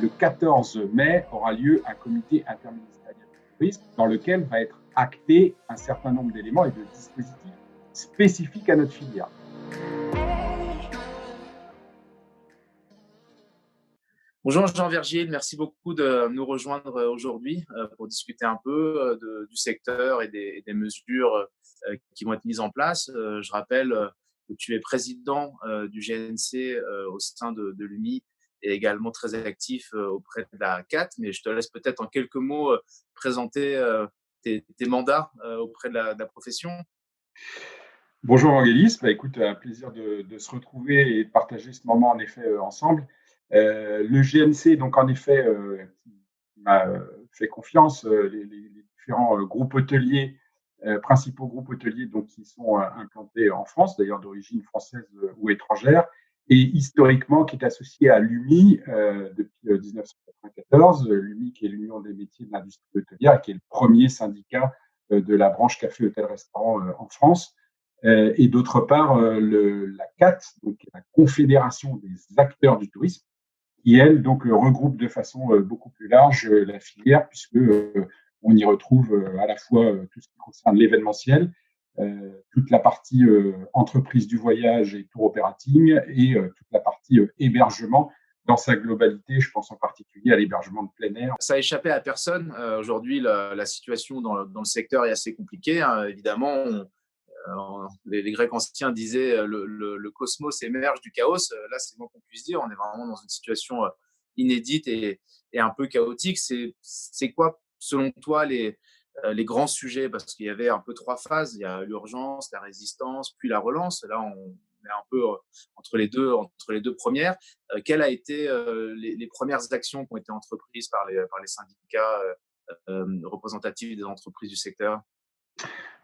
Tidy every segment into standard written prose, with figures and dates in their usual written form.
le 14 mai aura lieu un comité interministériel du tourisme dans lequel va être acté un certain nombre d'éléments et de dispositifs spécifiques à notre filière. Bonjour Jean Vergier, merci beaucoup de nous rejoindre aujourd'hui pour discuter un peu du secteur et des mesures qui vont être mises en place. Je rappelle que tu es président du GNC au sein de l'UMI et également très actif auprès de la CAT, mais je te laisse peut-être en quelques mots présenter tes mandats auprès de la profession. Bonjour Angélis, écoute, un plaisir de se retrouver et de partager ce moment en effet ensemble. Le GNC, donc en effet, qui m'a fait confiance, les différents groupes hôteliers, principaux groupes hôteliers donc, qui sont implantés en France, d'ailleurs d'origine française ou étrangère, et historiquement qui est associé à l'UMI depuis 1994, l'UMI qui est l'Union des métiers de l'industrie hôtelière, qui est le premier syndicat de la branche café, hôtel, restaurant en France. Et d'autre part, la CAT, donc la Confédération des acteurs du tourisme, qui, elle, donc, regroupe de façon beaucoup plus large la filière, puisque on y retrouve à la fois tout ce qui concerne l'événementiel, toute la partie entreprise du voyage et tour operating, et toute la partie hébergement dans sa globalité. Je pense en particulier à l'hébergement de plein air. Ça a échappé à personne. Aujourd'hui, la situation dans le secteur est assez compliquée, hein. Évidemment, les Grecs anciens disaient le cosmos émerge du chaos. Là, c'est le moins qu'on puisse dire. On est vraiment dans une situation inédite et un peu chaotique. C'est quoi, selon toi, les grands sujets? Parce qu'il y avait un peu trois phases. Il y a l'urgence, la résistance, puis la relance. Là, on est un peu entre les deux premières. Quelles a été les premières actions qui ont été entreprises par les syndicats représentatifs des entreprises du secteur?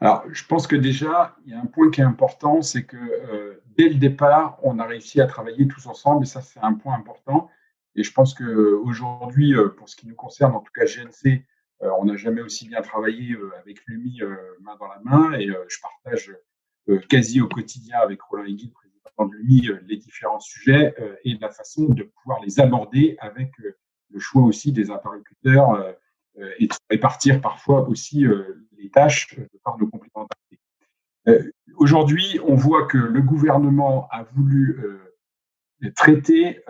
Alors, je pense que déjà, il y a un point qui est important, c'est que dès le départ, on a réussi à travailler tous ensemble, et ça, c'est un point important. Et je pense qu'aujourd'hui, pour ce qui nous concerne, en tout cas GNC, on n'a jamais aussi bien travaillé avec l'UMI main dans la main, et je partage quasi au quotidien avec Roland Higuy, président de l'UMI, les différents sujets et la façon de pouvoir les aborder avec le choix aussi des interlocuteurs et de répartir parfois aussi les tâches de par nos complémentarités. Aujourd'hui, on voit que le gouvernement a voulu traiter,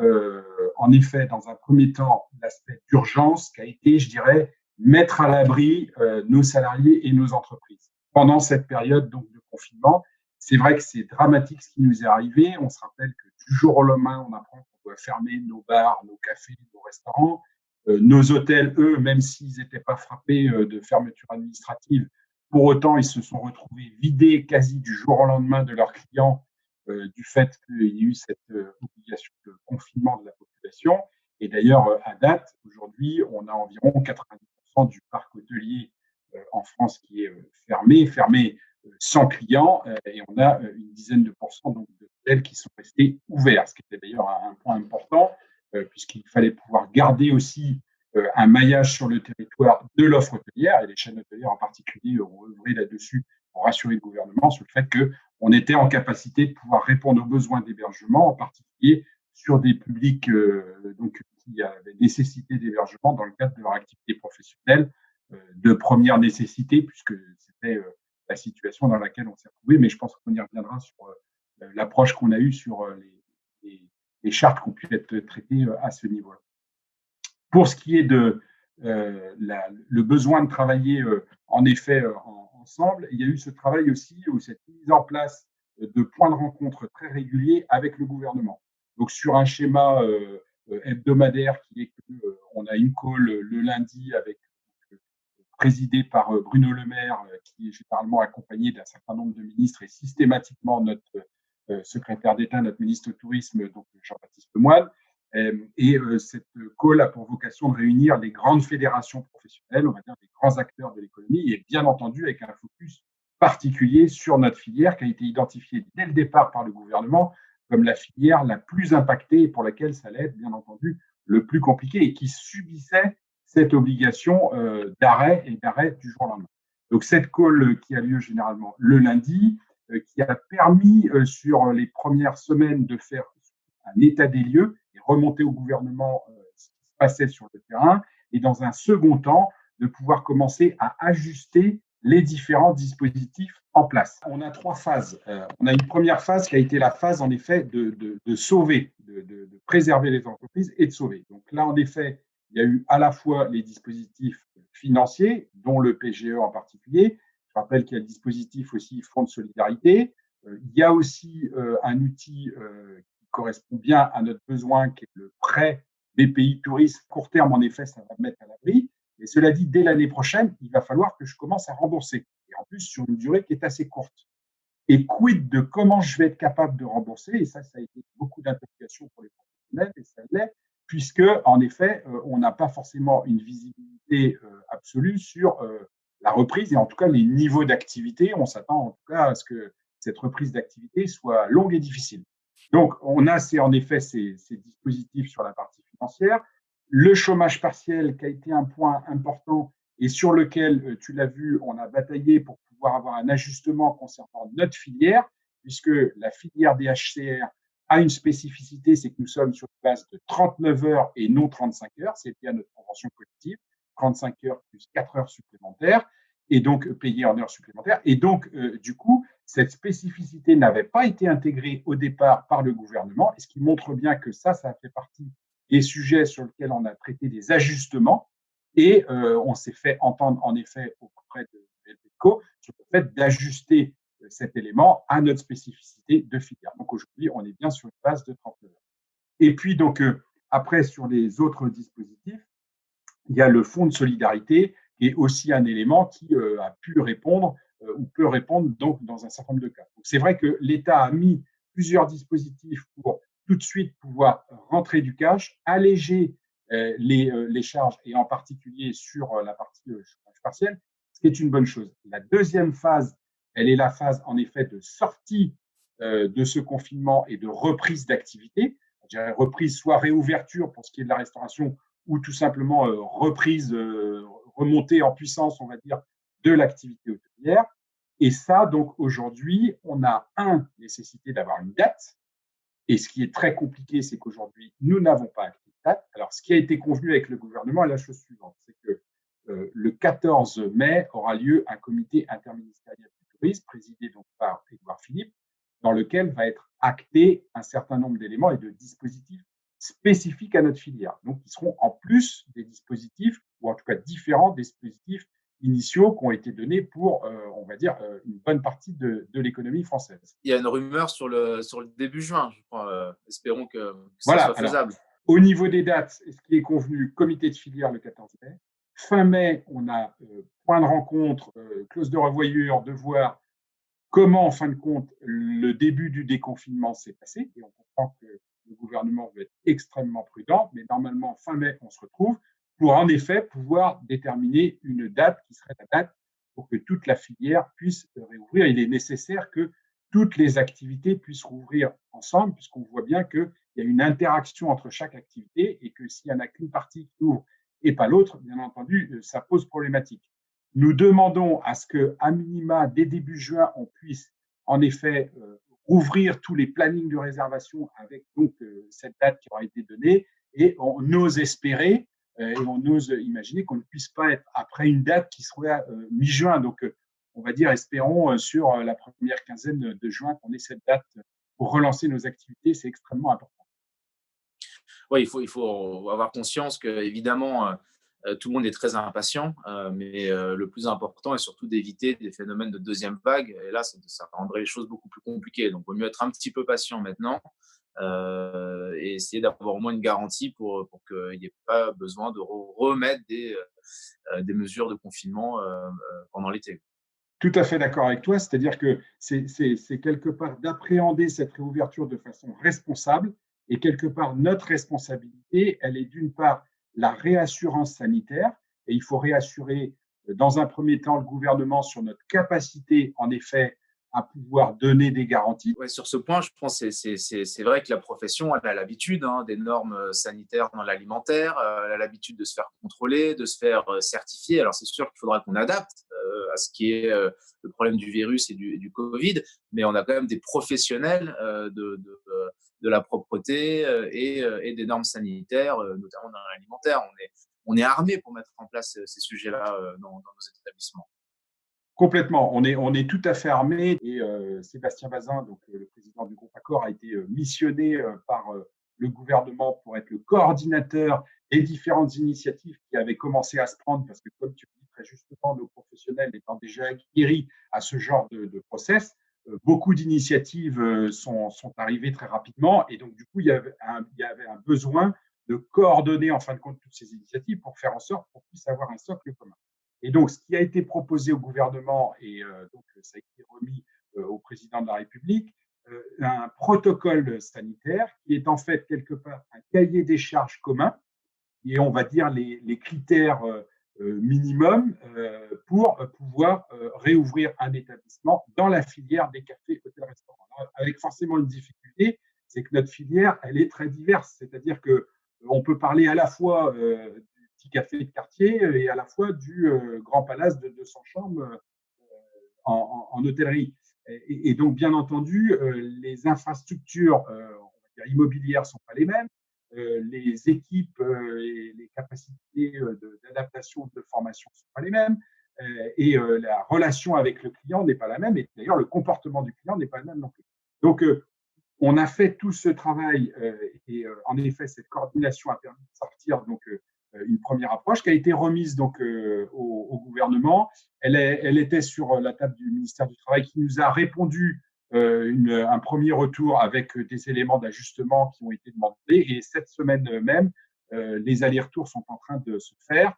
en effet, dans un premier temps, l'aspect d'urgence qui a été, je dirais, mettre à l'abri nos salariés et nos entreprises. Pendant cette période donc, de confinement, c'est vrai que c'est dramatique ce qui nous est arrivé. On se rappelle que du jour au lendemain, on apprend qu'on doit fermer nos bars, nos cafés, nos restaurants. Nos hôtels, eux, même s'ils n'étaient pas frappés de fermeture administrative, pour autant, ils se sont retrouvés vidés quasi du jour au lendemain de leurs clients du fait qu'il y a eu cette obligation de confinement de la population. Et d'ailleurs, à date, aujourd'hui, on a environ 90% du parc hôtelier en France qui est fermé sans clients, et on a une dizaine de pourcents donc, d'hôtels qui sont restés ouverts, ce qui était d'ailleurs un point important, puisqu'il fallait pouvoir garder aussi un maillage sur le territoire de l'offre hôtelière, et les chaînes hôtelières en particulier ont œuvré là-dessus pour rassurer le gouvernement sur le fait qu'on était en capacité de pouvoir répondre aux besoins d'hébergement, en particulier sur des publics donc, qui avaient nécessité d'hébergement dans le cadre de leur activité professionnelle de première nécessité, puisque c'était la situation dans laquelle on s'est retrouvé. Mais je pense qu'on y reviendra sur l'approche qu'on a eue sur les chartes qui ont pu être traitées à ce niveau-là. Pour ce qui est de le besoin de travailler en effet ensemble, il y a eu ce travail aussi, ou cette mise en place de points de rencontre très réguliers avec le gouvernement. Donc sur un schéma hebdomadaire qui est qu'on a une call le lundi avec présidé par Bruno Le Maire, qui est généralement accompagné d'un certain nombre de ministres, et systématiquement notre secrétaire d'État, notre ministre du Tourisme, donc Jean-Baptiste Lemoyne. Et cette call a pour vocation de réunir les grandes fédérations professionnelles, on va dire les grands acteurs de l'économie, et bien entendu avec un focus particulier sur notre filière qui a été identifiée dès le départ par le gouvernement comme la filière la plus impactée et pour laquelle ça allait être bien entendu le plus compliqué et qui subissait cette obligation d'arrêt du jour au lendemain. Donc cette call qui a lieu généralement le lundi, qui a permis sur les premières semaines de faire un état des lieux et remonter au gouvernement ce qui se passait sur le terrain, et dans un second temps, de pouvoir commencer à ajuster les différents dispositifs en place. On a 3 phases. On a une première phase qui a été la phase, en effet, de sauver, de préserver les entreprises et de sauver. Donc là, en effet, il y a eu à la fois les dispositifs financiers, dont le PGE en particulier. Je rappelle qu'il y a le dispositif aussi Fonds de solidarité. Il y a aussi un outil qui correspond bien à notre besoin, qui est le prêt BPI Tourisme. Court terme, en effet, ça va me mettre à l'abri. Et cela dit, dès l'année prochaine, il va falloir que je commence à rembourser. Et en plus, sur une durée qui est assez courte. Et quid de comment je vais être capable de rembourser? Et ça a été beaucoup d'interrogations pour les professionnels, et ça l'est, puisque, en effet, on n'a pas forcément une visibilité absolue sur la reprise et en tout cas les niveaux d'activité. On s'attend en tout cas à ce que cette reprise d'activité soit longue et difficile. Donc, on a en effet ces dispositifs sur la partie financière. Le chômage partiel qui a été un point important et sur lequel, tu l'as vu, on a bataillé pour pouvoir avoir un ajustement concernant notre filière, puisque la filière des HCR a une spécificité, c'est que nous sommes sur une base de 39 heures et non 35 heures, c'est bien notre convention collective, 35 heures plus 4 heures supplémentaires, et donc payées en heures supplémentaires. Et donc, du coup, cette spécificité n'avait pas été intégrée au départ par le gouvernement, et ce qui montre bien que ça fait partie des sujets sur lesquels on a traité des ajustements. Et on s'est fait entendre, en effet, auprès de LPCO sur le fait d'ajuster cet élément à notre spécificité de filière. Donc aujourd'hui, on est bien sur une base de 39 heures. Et puis, donc, après, sur les autres dispositifs, il y a le fonds de solidarité, qui est aussi un élément qui a pu répondre ou peut répondre donc, dans un certain nombre de cas. Donc, c'est vrai que l'État a mis plusieurs dispositifs pour tout de suite pouvoir rentrer du cash, alléger les charges, et en particulier sur la partie chômage partiel, ce qui est une bonne chose. La deuxième phase, elle est la phase, en effet, de sortie de ce confinement et de reprise d'activité. Je dirais reprise, soit réouverture pour ce qui est de la restauration, ou tout simplement reprise, remontée en puissance, on va dire, de l'activité hôtelière. Et ça, donc aujourd'hui, on a nécessité d'avoir une date. Et ce qui est très compliqué, c'est qu'aujourd'hui, nous n'avons pas acté de date. Alors, ce qui a été convenu avec le gouvernement est la chose suivante, c'est que le 14 mai aura lieu un comité interministériel du tourisme, présidé donc par Édouard Philippe, dans lequel va être acté un certain nombre d'éléments et de dispositifs spécifiques à notre filière. Donc, qui seront en plus des dispositifs, ou en tout cas différents dispositifs initiaux qui ont été donnés pour, on va dire, une bonne partie de l'économie française. Il y a une rumeur sur le début juin, je crois. Espérons que ça Voilà, soit alors, faisable. au niveau des dates, ce qui est convenu, comité de filière le 14 mai. Fin mai, on a point de rencontre, clause de revoyure, de voir comment, en fin de compte, le début du déconfinement s'est passé. Et on comprend que le gouvernement veut être extrêmement prudent, mais normalement, fin mai, on se retrouve pour, en effet, pouvoir déterminer une date qui serait la date pour que toute la filière puisse réouvrir. Il est nécessaire que toutes les activités puissent rouvrir ensemble, puisqu'on voit bien qu'il y a une interaction entre chaque activité et que s'il n'y en a qu'une partie qui ouvre et pas l'autre, bien entendu, ça pose problématique. Nous demandons à ce qu'à minima, dès début juin, on puisse en effet rouvrir tous les plannings de réservation avec donc cette date qui aura été donnée, et on ose espérer et on ose imaginer qu'on ne puisse pas être après une date qui serait mi-juin. Donc, on va dire, espérons sur la première quinzaine de juin qu'on ait cette date pour relancer nos activités. C'est extrêmement important. Oui, il faut avoir conscience que, évidemment, tout le monde est très impatient, mais le plus important est surtout d'éviter des phénomènes de deuxième vague. Et là, ça rendrait les choses beaucoup plus compliquées. Donc, il vaut mieux être un petit peu patient maintenant et essayer d'avoir au moins une garantie pour qu'il n'y ait pas besoin de remettre des mesures de confinement pendant l'été. Tout à fait d'accord avec toi, c'est-à-dire que c'est quelque part d'appréhender cette réouverture de façon responsable, et quelque part notre responsabilité, elle est d'une part la réassurance sanitaire, et il faut réassurer dans un premier temps le gouvernement sur notre capacité, en effet, à pouvoir donner des garanties. Ouais, sur ce point, je pense que c'est vrai que la profession, elle a l'habitude des normes sanitaires dans l'alimentaire, elle a l'habitude de se faire contrôler, de se faire certifier. Alors, c'est sûr qu'il faudra qu'on adapte à ce qui est le problème du virus et du Covid, mais on a quand même des professionnels de la propreté et des normes sanitaires, notamment dans l'alimentaire. On est armé pour mettre en place ces sujets-là dans nos établissements. Complètement. On est tout à fait armé et Sébastien Bazin, donc le président du groupe Accor, a été missionné par le gouvernement pour être le coordinateur des différentes initiatives qui avaient commencé à se prendre parce que, comme tu le dis très justement, nos professionnels étant déjà acquéris à ce genre de process, beaucoup d'initiatives sont arrivées très rapidement et donc du coup, il y avait un besoin de coordonner en fin de compte toutes ces initiatives pour faire en sorte qu'on puisse avoir un socle commun. Et donc, ce qui a été proposé au gouvernement, et donc ça a été remis au président de la République, un protocole sanitaire qui est en fait quelque part un cahier des charges commun et on va dire les critères minimums pour pouvoir réouvrir un établissement dans la filière des cafés, hôtels, restaurants. Alors, avec forcément une difficulté, c'est que notre filière, elle est très diverse. C'est-à-dire que on peut parler à la fois du petit café de quartier et à la fois du grand palace de 200 chambres en hôtellerie. Et donc, bien entendu, les infrastructures immobilières ne sont pas les mêmes. Les équipes et les capacités d'adaptation, de formation ne sont pas les mêmes. Et la relation avec le client n'est pas la même. Et d'ailleurs, le comportement du client n'est pas le même non plus. Donc, on a fait tout ce travail et en effet, cette coordination a permis de sortir donc une première approche qui a été remise donc au gouvernement. Elle était sur la table du ministère du Travail qui nous a répondu un premier retour avec des éléments d'ajustement qui ont été demandés. Et cette semaine même, les allers-retours sont en train de se faire.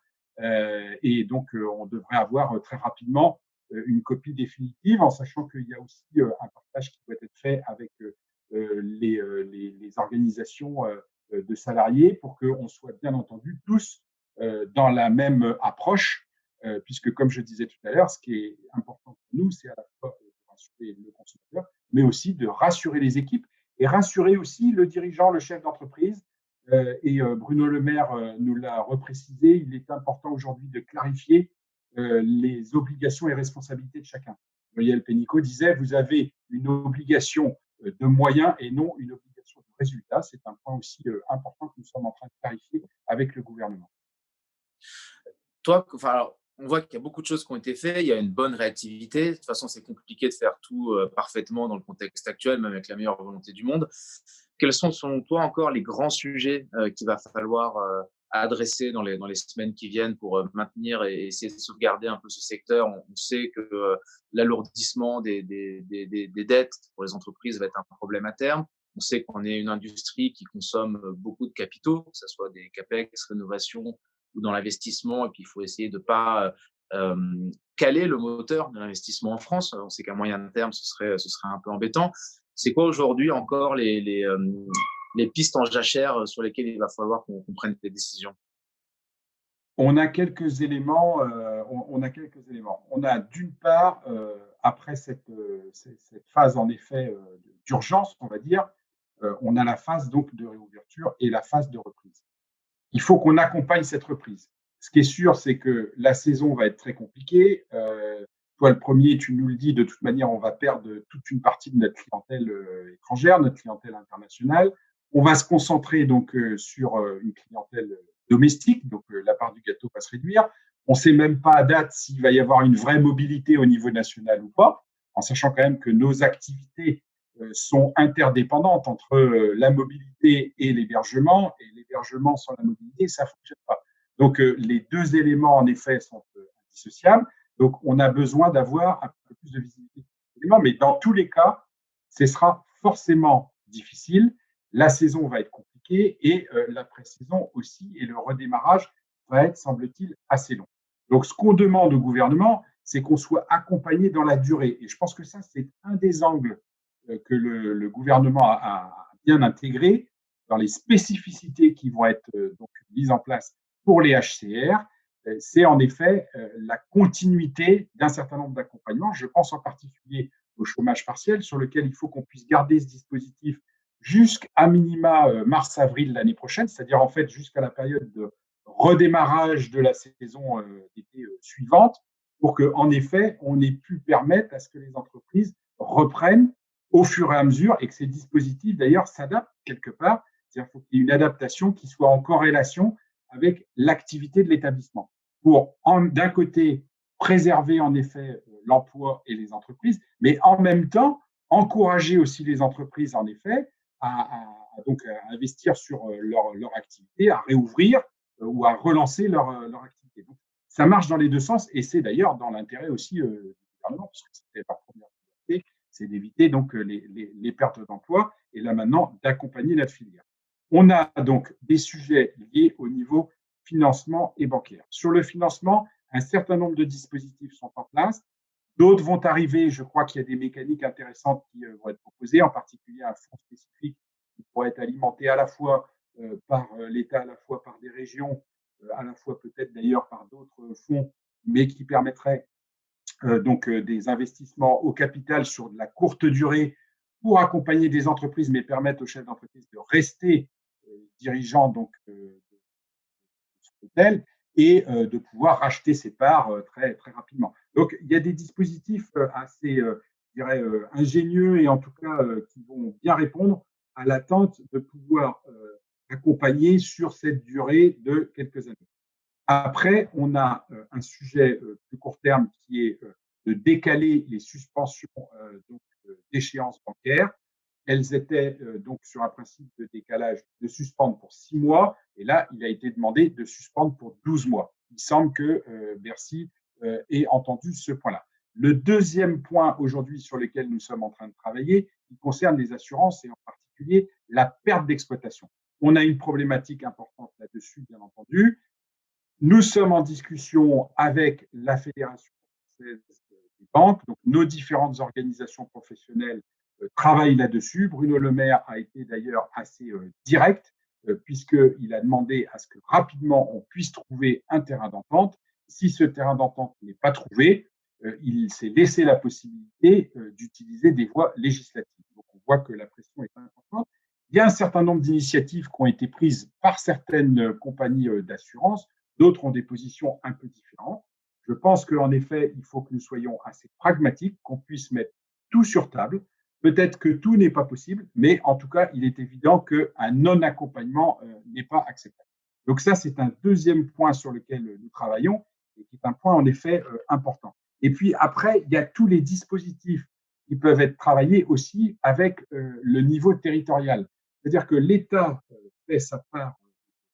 Et donc, on devrait avoir très rapidement une copie définitive, en sachant qu'il y a aussi un partage qui doit être fait avec les organisations de salariés pour qu'on soit bien entendu tous dans la même approche, puisque comme je disais tout à l'heure, ce qui est important pour nous, c'est à la fois de rassurer le consommateur, mais aussi de rassurer les équipes et rassurer aussi le dirigeant, le chef d'entreprise. Et Bruno Le Maire nous l'a reprécisé, il est important aujourd'hui de clarifier les obligations et responsabilités de chacun. Muriel Pénicaud disait, vous avez une obligation de moyens et non une obligation de résultat. C'est un point aussi important que nous sommes en train de clarifier avec le gouvernement. Toi, alors, on voit qu'il y a beaucoup de choses qui ont été faites, il y a une bonne réactivité. De toute façon, c'est compliqué de faire tout parfaitement dans le contexte actuel, même avec la meilleure volonté du monde. Quels sont, selon toi, encore les grands sujets qu'il va falloir adresser dans les semaines qui viennent pour maintenir et essayer de sauvegarder un peu ce secteur? On sait que l'alourdissement des dettes pour les entreprises va être un problème à terme. On sait qu'on est une industrie qui consomme beaucoup de capitaux, que ce soit des capex, rénovations ou dans l'investissement. Et puis, il faut essayer de ne pas caler le moteur de l'investissement en France. On sait qu'à moyen terme, ce serait un peu embêtant. C'est quoi aujourd'hui encore les pistes en jachère sur lesquelles il va falloir qu'on prenne des décisions? On a quelques éléments. On a d'une part, après cette phase en effet d'urgence, on va dire, on a la phase donc de réouverture et la phase de reprise. Il faut qu'on accompagne cette reprise. Ce qui est sûr, c'est que la saison va être très compliquée. Toi, le premier, tu nous le dis, de toute manière, on va perdre toute une partie de notre clientèle étrangère, notre clientèle internationale. On va se concentrer donc sur une clientèle domestique, donc la part du gâteau va se réduire. On ne sait même pas à date s'il va y avoir une vraie mobilité au niveau national ou pas, en sachant quand même que nos activités sont interdépendantes entre la mobilité et l'hébergement, et l'hébergement sans la mobilité, ça ne fonctionne pas. Donc, les deux éléments, en effet, sont indissociables. Donc, on a besoin d'avoir un peu plus de visibilité. Mais dans tous les cas, ce sera forcément difficile. La saison va être compliquée et l'après-saison aussi, et le redémarrage va être, semble-t-il, assez long. Donc, ce qu'on demande au gouvernement, c'est qu'on soit accompagné dans la durée. Et je pense que ça, c'est un des angles que le gouvernement a bien intégré dans les spécificités qui vont être donc mises en place pour les HCR. C'est en effet la continuité d'un certain nombre d'accompagnements. Je pense en particulier au chômage partiel, sur lequel il faut qu'on puisse garder ce dispositif jusqu'à minima mars-avril l'année prochaine, c'est-à-dire en fait jusqu'à la période de redémarrage de la saison d'été suivante, pour qu'en effet, on ait pu permettre à ce que les entreprises reprennent au fur et à mesure et que ces dispositifs, d'ailleurs, s'adaptent quelque part. C'est-à-dire qu'il faut qu'il y ait une adaptation qui soit en corrélation avec l'activité de l'établissement pour, d'un côté, préserver en effet l'emploi et les entreprises, mais en même temps, encourager aussi les entreprises, en effet, donc, à investir sur leur activité, à réouvrir ou à relancer leur activité. Donc, ça marche dans les deux sens et c'est d'ailleurs dans l'intérêt aussi du gouvernement, parce que c'était leur première priorité, c'est d'éviter donc les pertes d'emplois et là maintenant d'accompagner la filière. On a donc des sujets liés au niveau financement et bancaire. Sur le financement, un certain nombre de dispositifs sont en place. D'autres vont arriver. Je crois qu'il y a des mécaniques intéressantes qui vont être proposées, en particulier un fonds spécifique qui pourrait être alimenté à la fois par l'État, à la fois par des régions, à la fois peut-être d'ailleurs par d'autres fonds, mais qui permettrait donc des investissements au capital sur de la courte durée pour accompagner des entreprises, mais permettre aux chefs d'entreprise de rester dirigeants donc de son hôtel et de pouvoir racheter ses parts très très rapidement. Donc il y a des dispositifs assez, je dirais, ingénieux et en tout cas qui vont bien répondre à l'attente de pouvoir accompagner sur cette durée de quelques années. Après, on a un sujet plus court terme qui est de décaler les suspensions d'échéances bancaires. Elles étaient donc sur un principe de décalage de suspendre pour 6 mois et là, il a été demandé de suspendre pour 12 mois. Il semble que Bercy ait entendu ce point-là. Le deuxième point aujourd'hui sur lequel nous sommes en train de travailler, il concerne les assurances et en particulier la perte d'exploitation. On a une problématique importante là-dessus, bien entendu. Nous sommes en discussion avec la Fédération française des banques, donc nos différentes organisations professionnelles travaillent là-dessus. Bruno Le Maire a été d'ailleurs assez direct, puisqu'il a demandé à ce que rapidement on puisse trouver un terrain d'entente. Si ce terrain d'entente n'est pas trouvé, il s'est laissé la possibilité d'utiliser des voies législatives. Donc on voit que la pression est importante. Il y a un certain nombre d'initiatives qui ont été prises par certaines compagnies d'assurance. D'autres ont des positions un peu différentes. Je pense qu'en effet, il faut que nous soyons assez pragmatiques, qu'on puisse mettre tout sur table. Peut-être que tout n'est pas possible, mais en tout cas, il est évident qu'un non-accompagnement n'est pas acceptable. Donc ça, c'est un deuxième point sur lequel nous travaillons et qui est un point en effet important. Et puis après, il y a tous les dispositifs qui peuvent être travaillés aussi avec le niveau territorial. C'est-à-dire que l'État fait sa part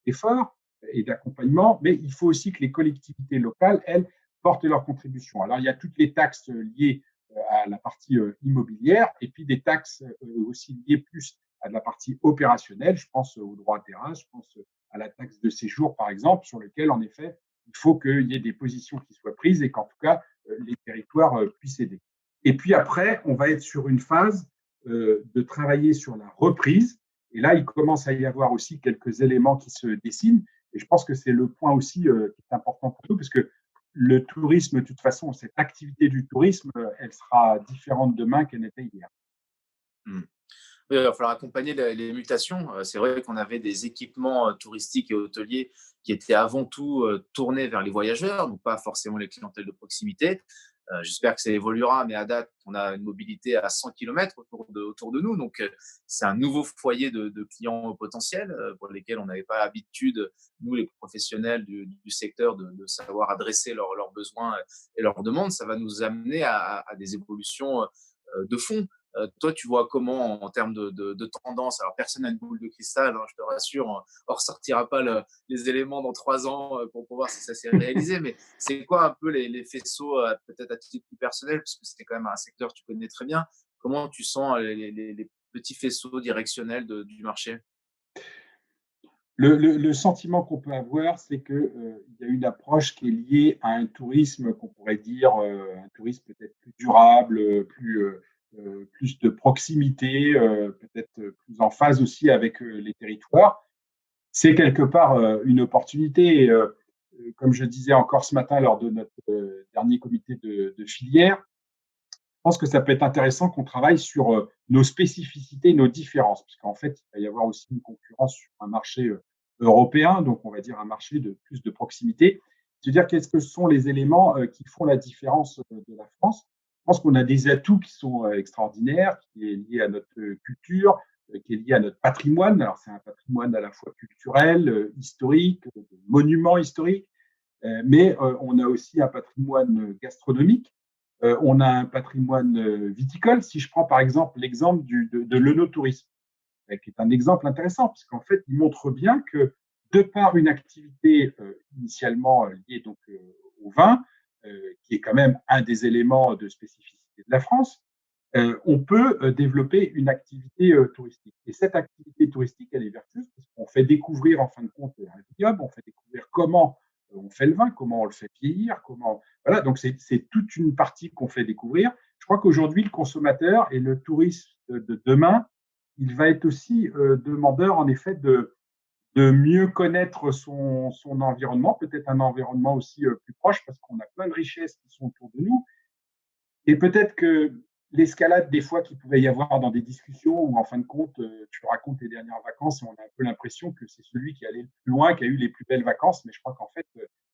d'effort et d'accompagnement, mais il faut aussi que les collectivités locales, elles, portent leur contribution. Alors, il y a toutes les taxes liées à la partie immobilière et puis des taxes aussi liées plus à la partie opérationnelle. Je pense au droit à terrasse, je pense à la taxe de séjour, par exemple, sur lequel, en effet, il faut qu'il y ait des positions qui soient prises et qu'en tout cas, les territoires puissent aider. Et puis après, on va être sur une phase de travailler sur la reprise. Et là, il commence à y avoir aussi quelques éléments qui se dessinent. Et je pense que c'est le point aussi qui est important pour nous, parce que le tourisme, de toute façon, cette activité du tourisme, elle sera différente demain qu'elle n'était hier. Mmh. Oui, il va falloir accompagner les mutations. C'est vrai qu'on avait des équipements touristiques et hôteliers qui étaient avant tout tournés vers les voyageurs, donc pas forcément les clientèles de proximité. J'espère que ça évoluera, mais à date, on a une mobilité à 100 km autour de nous. Donc, c'est un nouveau foyer de clients potentiels pour lesquels on n'avait pas l'habitude, nous, les professionnels du secteur, de savoir adresser leurs besoins et leurs demandes. Ça va nous amener à des évolutions de fond. Toi, tu vois comment en termes de tendance? Alors, personne n'a une boule de cristal, hein, je te rassure, on ne ressortira pas les éléments dans 3 ans pour voir si ça s'est réalisé, mais c'est quoi un peu les faisceaux, peut-être à titre plus personnel, parce que c'est quand même un secteur que tu connais très bien. Comment tu sens les petits faisceaux directionnels du marché? Le sentiment qu'on peut avoir, c'est qu'il y a une approche qui est liée à un tourisme qu'on pourrait dire un tourisme peut-être plus durable, plus de proximité, peut-être plus en phase aussi avec les territoires. C'est quelque part une opportunité. Et, comme je disais encore ce matin lors de notre dernier comité de filière, je pense que ça peut être intéressant qu'on travaille sur nos spécificités, nos différences, parce qu'en fait, il va y avoir aussi une concurrence sur un marché européen, donc on va dire un marché de plus de proximité. C'est-à-dire qu'est-ce que sont les éléments qui font la différence de la France. pense qu'on a des atouts qui sont extraordinaires, qui est lié à notre culture, qui est lié à notre patrimoine. Alors, c'est un patrimoine à la fois culturel, historique, monument historique, mais on a aussi un patrimoine gastronomique. On a un patrimoine viticole. Si je prends par exemple l'exemple de l'œnotourisme, qui est un exemple intéressant, parce qu'en fait, il montre bien que de par une activité initialement liée donc au vin, qui est quand même un des éléments de spécificité de la France, on peut développer une activité touristique. Et cette activité touristique, elle est vertueuse parce qu'on fait découvrir, en fin de compte, un vignoble, on fait découvrir comment on fait le vin, comment on le fait vieillir, comment. Voilà, donc c'est toute une partie qu'on fait découvrir. Je crois qu'aujourd'hui, le consommateur et le touriste de demain, il va être aussi demandeur, en effet, de mieux connaître son environnement, peut-être un environnement aussi plus proche, parce qu'on a plein de richesses qui sont autour de nous. Et peut-être que l'escalade, des fois, qu'il pouvait y avoir dans des discussions où, en fin de compte, tu racontes tes dernières vacances et on a un peu l'impression que c'est celui qui allait le plus loin, qui a eu les plus belles vacances. Mais je crois qu'en fait,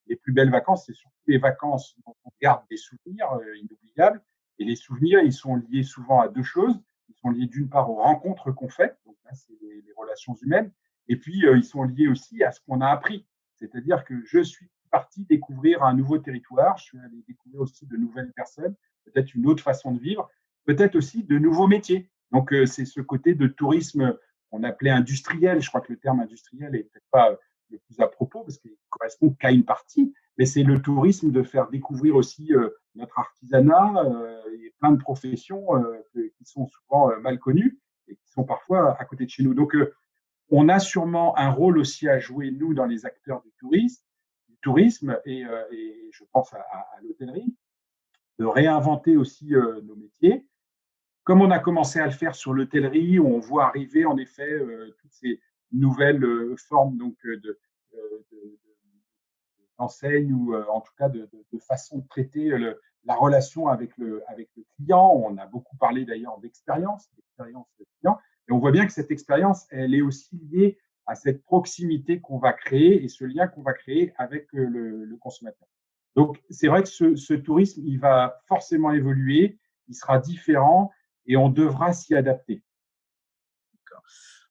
les plus belles vacances, c'est surtout les vacances dont on garde des souvenirs inoubliables. Et les souvenirs, ils sont liés souvent à deux choses. Ils sont liés d'une part aux rencontres qu'on fait, donc là, c'est les relations humaines. Et puis, ils sont liés aussi à ce qu'on a appris. C'est-à-dire que je suis parti découvrir un nouveau territoire, je suis allé découvrir aussi de nouvelles personnes, peut-être une autre façon de vivre, peut-être aussi de nouveaux métiers. Donc, c'est ce côté de tourisme qu'on appelait industriel. Je crois que le terme industriel est peut-être pas le plus à propos parce qu'il ne correspond qu'à une partie, mais c'est le tourisme de faire découvrir aussi notre artisanat et plein de professions qui sont souvent mal connues et qui sont parfois à côté de chez nous. Donc, on a sûrement un rôle aussi à jouer, nous, dans les acteurs du tourisme et je pense à l'hôtellerie, de réinventer aussi nos métiers. Comme on a commencé à le faire sur l'hôtellerie, où on voit arriver en effet toutes ces nouvelles formes donc, d'enseigne ou en tout cas de façon de traiter la relation avec le client. On a beaucoup parlé d'ailleurs d'expérience client. Et on voit bien que cette expérience, elle est aussi liée à cette proximité qu'on va créer et ce lien qu'on va créer avec le consommateur. Donc, c'est vrai que ce tourisme, il va forcément évoluer, il sera différent et on devra s'y adapter.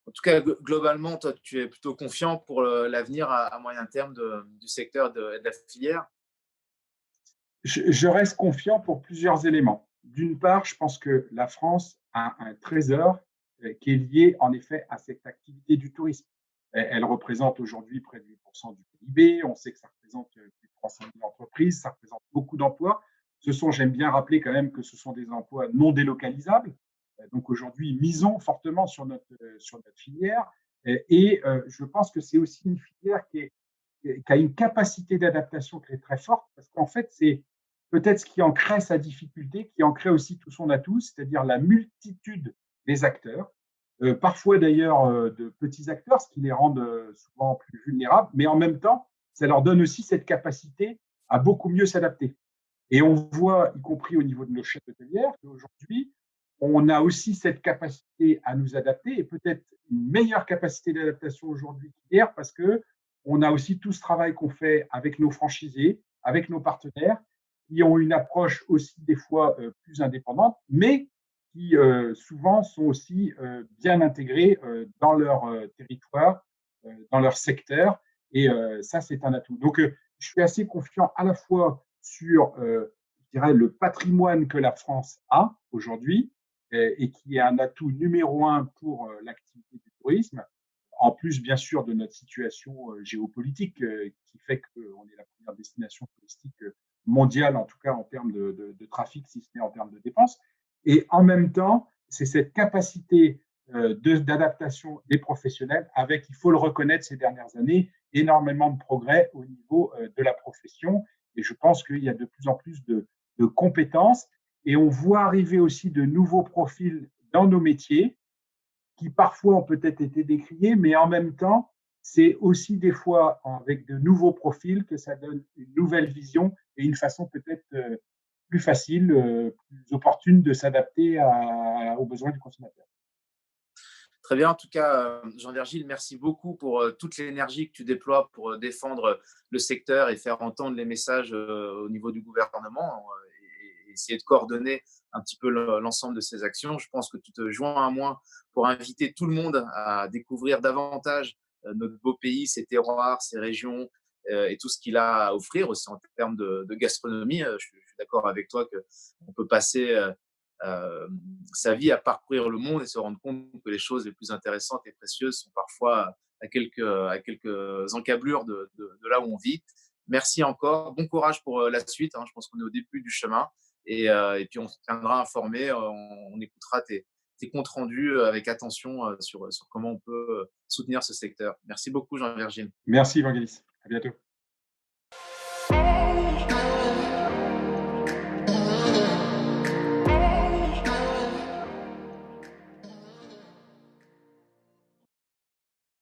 En tout cas, globalement, toi, tu es plutôt confiant pour l'avenir à moyen terme du secteur de la filière. Je reste confiant pour plusieurs éléments. D'une part, je pense que la France a un trésor qui est lié en effet à cette activité du tourisme. Elle représente aujourd'hui près de 8% du PIB. On sait que ça représente plus de 300 000 entreprises, ça représente beaucoup d'emplois. J'aime bien rappeler quand même que ce sont des emplois non délocalisables. Donc aujourd'hui, misons fortement sur notre filière. Et je pense que c'est aussi une filière qui a une capacité d'adaptation qui est très forte, parce qu'en fait, c'est peut-être ce qui en crée sa difficulté, qui en crée aussi tout son atout, c'est-à-dire la multitude des acteurs, parfois d'ailleurs de petits acteurs, ce qui les rend souvent plus vulnérables, mais en même temps, ça leur donne aussi cette capacité à beaucoup mieux s'adapter. Et on voit, y compris au niveau de nos chefs hôtelières, qu'aujourd'hui, on a aussi cette capacité à nous adapter et peut-être une meilleure capacité d'adaptation aujourd'hui qu'hier parce que on a aussi tout ce travail qu'on fait avec nos franchisés, avec nos partenaires, qui ont une approche aussi des fois plus indépendante, mais qui souvent sont aussi bien intégrés dans leur territoire, dans leur secteur. Et ça, c'est un atout. Donc, je suis assez confiant à la fois sur, je dirais, le patrimoine que la France a aujourd'hui et qui est un atout numéro un pour l'activité du tourisme, en plus, bien sûr, de notre situation géopolitique qui fait qu'on est la première destination touristique mondiale, en tout cas en termes de trafic, si ce n'est en termes de dépenses. Et en même temps, c'est cette capacité d'adaptation des professionnels avec, il faut le reconnaître, ces dernières années, énormément de progrès au niveau de la profession. Et je pense qu'il y a de plus en plus de compétences. Et on voit arriver aussi de nouveaux profils dans nos métiers qui parfois ont peut-être été décriés, mais en même temps, c'est aussi des fois avec de nouveaux profils que ça donne une nouvelle vision et une façon peut-être plus facile, plus opportune de s'adapter aux besoins du consommateur. Très bien. En tout cas, Jean-Virgile, merci beaucoup pour toute l'énergie que tu déploies pour défendre le secteur et faire entendre les messages au niveau du gouvernement essayer de coordonner un petit peu l'ensemble de ces actions. Je pense que tu te joins à moi pour inviter tout le monde à découvrir davantage notre beau pays, ses terroirs, ses régions et tout ce qu'il a à offrir aussi en termes de gastronomie. Je suis d'accord avec toi qu'on peut passer sa vie à parcourir le monde et se rendre compte que les choses les plus intéressantes et précieuses sont parfois à quelques encablures de là où on vit. Merci encore. Bon courage pour la suite. Hein. Je pense qu'on est au début du chemin. Et puis, on se tiendra informé. On écoutera tes comptes rendus avec attention sur comment on peut soutenir ce secteur. Merci beaucoup, Jean-Virgile. Merci, Evangelis. À bientôt.